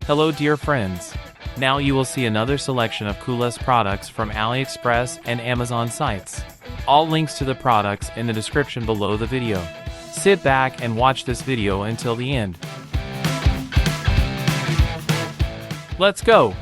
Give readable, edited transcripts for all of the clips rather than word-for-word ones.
Hello dear friends. Now you will see another selection of coolest products from AliExpress and Amazon sites. All links to the products in the description below the video. Sit back and watch this video until the end. Let's go!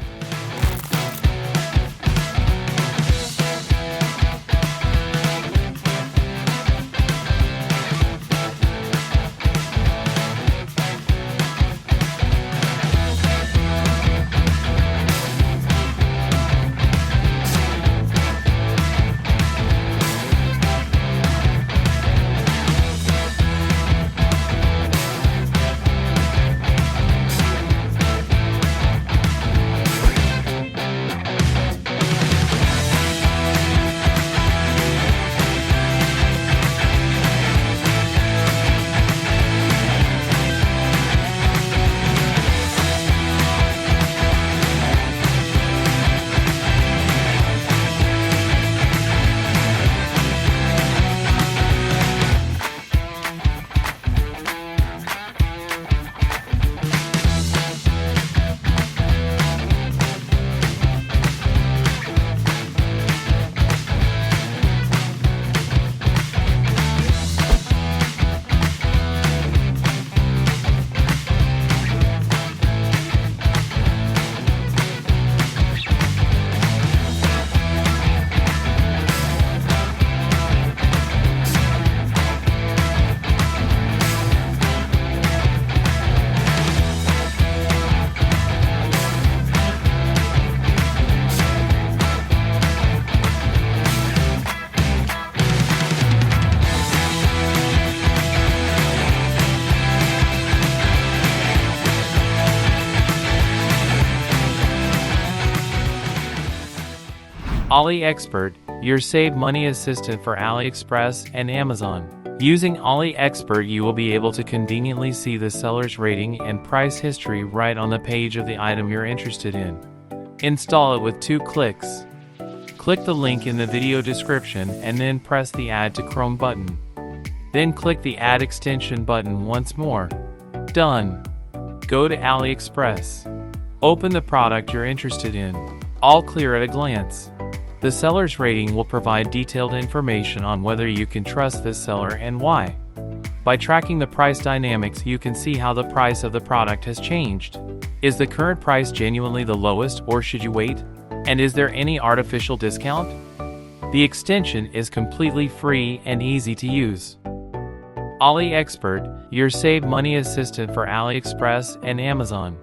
AliExpert, your save money assistant for AliExpress and Amazon. Using AliExpert, you will be able to conveniently see the seller's rating and price history right on the page of the item you're interested in. Install it with 2 clicks. Click the link in the video description and then press the Add to Chrome button. Then click the Add Extension button once more. Done. Go to AliExpress. Open the product you're interested in. All clear at a glance. The seller's rating will provide detailed information on whether you can trust this seller and why. By tracking the price dynamics, you can see how the price of the product has changed. Is the current price genuinely the lowest, or should you wait? And is there any artificial discount? The extension is completely free and easy to use. AliExpert, your save money assistant for AliExpress and Amazon.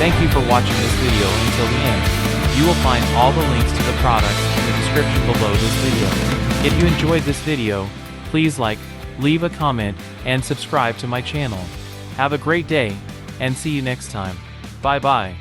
Thank you for watching this video until the end. You will find all the links to the products in the description below this video. If you enjoyed this video, please like, leave a comment, and subscribe to my channel. Have a great day, and see you next time. Bye bye.